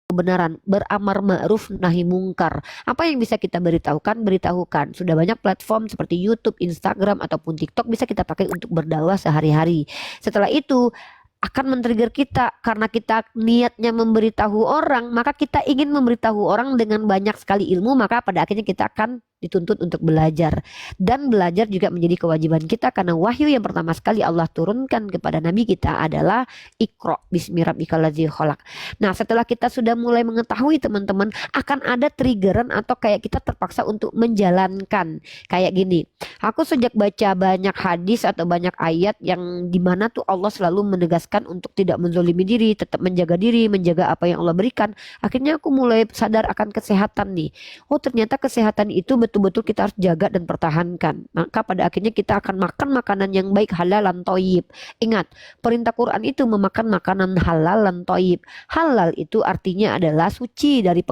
kebenaran, beramar ma'ruf nahi mungkar. Apa yang bisa kita beritahukan? Beritahukan. Sudah banyak platform seperti YouTube, Instagram ataupun TikTok bisa kita pakai untuk berdakwah sehari-hari. Setelah itu akan men-trigger kita karena kita niatnya memberitahu orang, maka kita ingin memberitahu orang dengan banyak sekali ilmu, maka pada akhirnya kita akan dituntut untuk belajar. Dan belajar juga menjadi kewajiban kita karena wahyu yang pertama sekali Allah turunkan kepada Nabi kita adalah Iqra bismi rabbikal ladzi khalaq. Nah, setelah kita sudah mulai mengetahui teman-teman, akan ada triggeran atau kayak kita terpaksa untuk menjalankan. Kayak gini, aku sejak baca banyak hadis atau banyak ayat yang dimana tuh Allah selalu menegaskan untuk tidak menzolimi diri, tetap menjaga diri, menjaga apa yang Allah berikan. Akhirnya aku mulai sadar akan kesehatan nih. Oh, ternyata kesehatan itu betul-betul kita harus jaga dan pertahankan. Maka pada akhirnya kita akan makan makanan yang baik, halal dan thayyib. Ingat, perintah Quran itu memakan makanan halal dan thayyib. Halal itu artinya adalah suci dari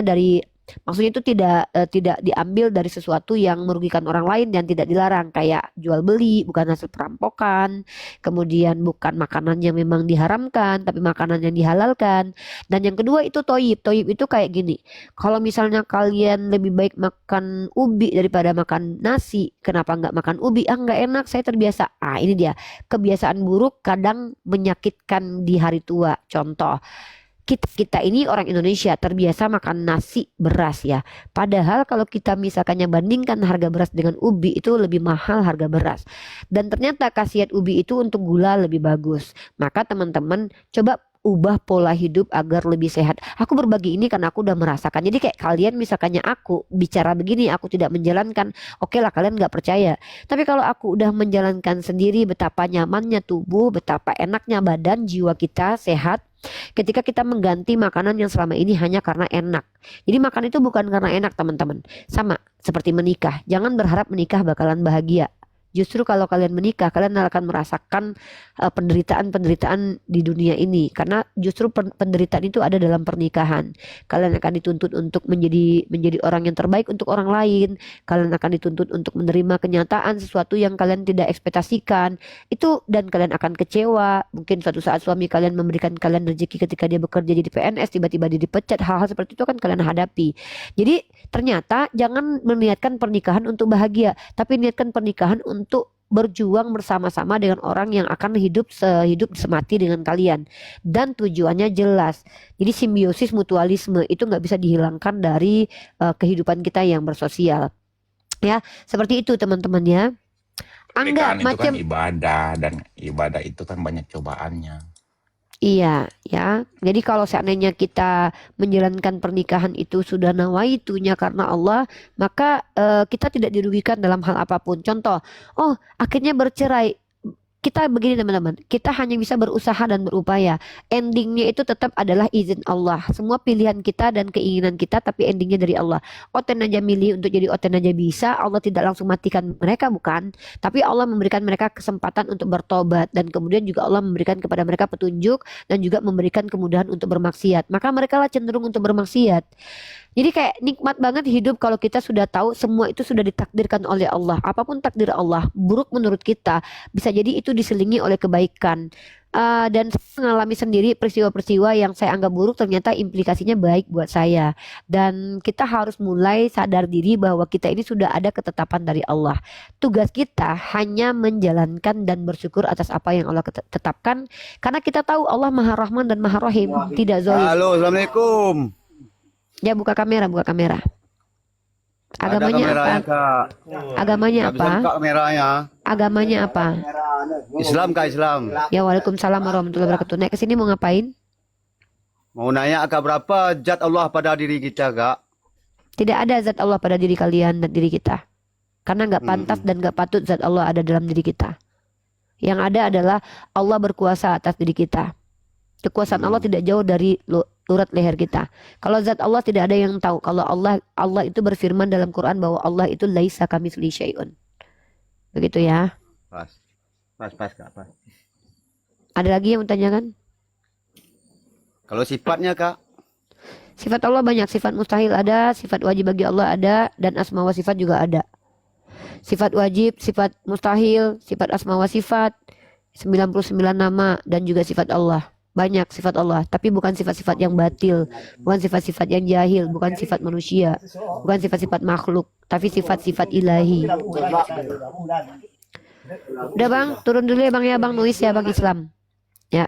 dari maksudnya itu tidak diambil dari sesuatu yang merugikan orang lain dan tidak dilarang, kayak jual beli bukan hasil perampokan, kemudian bukan makanan yang memang diharamkan tapi makanan yang dihalalkan. Dan yang kedua itu toyib. Toyib itu kayak gini, kalau misalnya kalian lebih baik makan ubi daripada makan nasi, kenapa nggak makan ubi? Nggak enak, saya terbiasa. Ini dia, kebiasaan buruk kadang menyakitkan di hari tua. Contoh, kita ini orang Indonesia terbiasa makan nasi beras ya. Padahal kalau kita misalkannya bandingkan harga beras dengan ubi, itu lebih mahal harga beras. Dan ternyata khasiat ubi itu untuk gula lebih bagus. Maka teman-teman coba ubah pola hidup agar lebih sehat. Aku berbagi ini karena aku udah merasakan. Jadi kayak kalian misalkannya aku bicara begini, aku tidak menjalankan, oke lah kalian nggak percaya. Tapi kalau aku udah menjalankan sendiri, betapa nyamannya tubuh, betapa enaknya badan, jiwa kita sehat ketika kita mengganti makanan yang selama ini hanya karena enak. Jadi makan itu bukan karena enak teman-teman. Sama seperti menikah. Jangan berharap menikah bakalan bahagia. Justru kalau kalian menikah, kalian akan merasakan penderitaan-penderitaan di dunia ini. Karena justru penderitaan itu ada dalam pernikahan. Kalian akan dituntut untuk menjadi orang yang terbaik untuk orang lain. Kalian akan dituntut untuk menerima kenyataan sesuatu yang kalian tidak ekspektasikan. Itu, dan kalian akan kecewa. Mungkin suatu saat suami kalian memberikan kalian rezeki ketika dia bekerja jadi PNS, tiba-tiba dia dipecat. Hal-hal seperti itu kan kalian hadapi. Jadi ternyata jangan meniatkan pernikahan untuk bahagia, tapi niatkan pernikahan untuk berjuang bersama-sama dengan orang yang akan hidup sehidup semati dengan kalian, dan tujuannya jelas. Jadi simbiosis mutualisme itu nggak bisa dihilangkan dari kehidupan kita yang bersosial ya. Seperti itu teman-teman ya. Pernikahan itu Macam kan ibadah, dan ibadah itu kan banyak cobaannya. iya ya. Jadi kalau seandainya kita menjalankan pernikahan itu sudah nawaitunya karena Allah, maka kita tidak dirugikan dalam hal apapun. Contoh, oh akhirnya bercerai. Kita begini teman-teman, kita hanya bisa berusaha dan berupaya. Endingnya itu tetap adalah izin Allah. Semua pilihan kita dan keinginan kita, tapi endingnya dari Allah. Oten aja milih untuk jadi oten aja bisa. Allah tidak langsung matikan mereka, bukan. Tapi Allah memberikan mereka kesempatan untuk bertobat. Dan kemudian juga Allah memberikan kepada mereka petunjuk dan juga memberikan kemudahan untuk bermaksiat. Maka mereka lah cenderung untuk bermaksiat. Jadi kayak nikmat banget hidup kalau kita sudah tahu semua itu sudah ditakdirkan oleh Allah. Apapun takdir Allah, buruk menurut kita, bisa jadi itu diselingi oleh kebaikan. Dan saya mengalami sendiri peristiwa-peristiwa yang saya anggap buruk ternyata implikasinya baik buat saya. Dan kita harus mulai sadar diri bahwa kita ini sudah ada ketetapan dari Allah. Tugas kita hanya menjalankan dan bersyukur atas apa yang Allah tetapkan. Karena kita tahu Allah Maha Rahman dan Maha Rahim, tidak zalim. Halo, assalamualaikum. Ya, buka kamera, buka kamera. Ada Agamanya kameranya, apa? Kak. Agamanya Nggak bisa apa? buka kameranya. Agamanya apa? Islam, Kak, Islam. Ya, waalaikumsalam warahmatullahi wabarakatuh. Naik ke sini mau ngapain? Mau nanya, Kak, berapa zat Allah pada diri kita, Kak? Tidak ada zat Allah pada diri kalian dan diri kita. Karena nggak pantas dan nggak patut zat Allah ada dalam diri kita. Yang ada adalah Allah berkuasa atas diri kita. Kekuasaan Allah tidak jauh dari urat leher kita. Kalau zat Allah tidak ada yang tahu. Kalau Allah itu berfirman dalam Quran bahwa Allah itu laisa kamitslihi syai'un. Begitu ya. Pas, Kak, pas. Ada lagi yang menanyakan? Kalau sifatnya, Kak? Sifat Allah banyak. Sifat mustahil ada, sifat wajib bagi Allah ada, dan asma wa sifat juga ada. Sifat wajib, sifat mustahil, sifat asma wa sifat, 99 nama, dan juga sifat Allah. banyak sifat Allah, tapi bukan sifat-sifat yang batil, bukan sifat-sifat yang jahil, bukan sifat manusia, bukan sifat-sifat makhluk, tapi sifat-sifat ilahi. Udah bang, turun dulu ya bang ya, bang Nuis ya, bang Islam. Ya.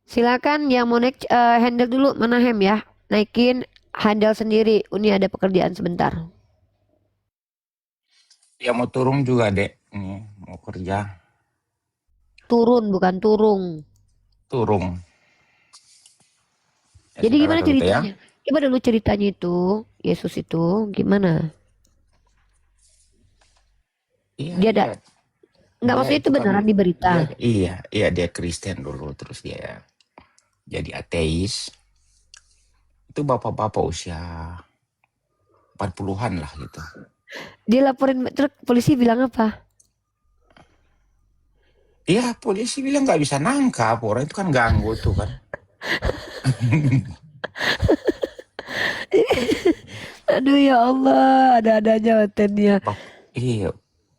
Silakan yang mau naik handle dulu, mana Hem ya, naikin handle sendiri. Uni ada pekerjaan sebentar. Ya mau turun juga dek, ini mau kerja. Turun bukan turung. Turun. Ya, Jadi sudah gimana kalau gitu ya. ceritanya? Coba dulu ceritanya itu, Yesus itu gimana? Iya, Dia ada, iya. nggak Dia maksudnya itu itu kan beneran di berita. iya dia Kristen dulu, terus dia jadi ateis. Itu bapak-bapak usia 40-an lah gitu. Dia laporin, terus polisi bilang apa? Iya, polisi bilang nggak bisa nangkap, orang itu kan ganggu tuh kan. Aduh ya Allah, ada-adanya otennya. Iya,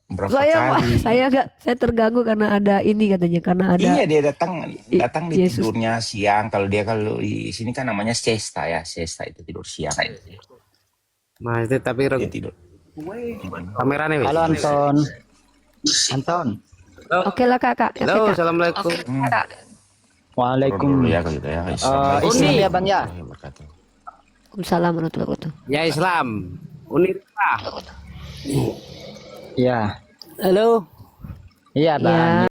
berapa Saya kali. saya terganggu karena ada ini katanya, karena ada Iya, dia datang di Yesus. tidurnya siang. Kalau di sini kan namanya siesta ya, siesta itu tidur siang. Mas itu tapi Dia tidur. kameranya wis. Halo Anton. Anton. Oke lah kakak. Oke, Halo, Kak. assalamualaikum. Kakak. Turun Waalaikum. dulu ya kalau gitu ya. Islam ya bang ya. Waalaikumsalam warahmatullahi wabarakatuh. Ya Islam. Unita. Ya. Halo. Iya bang. Ya.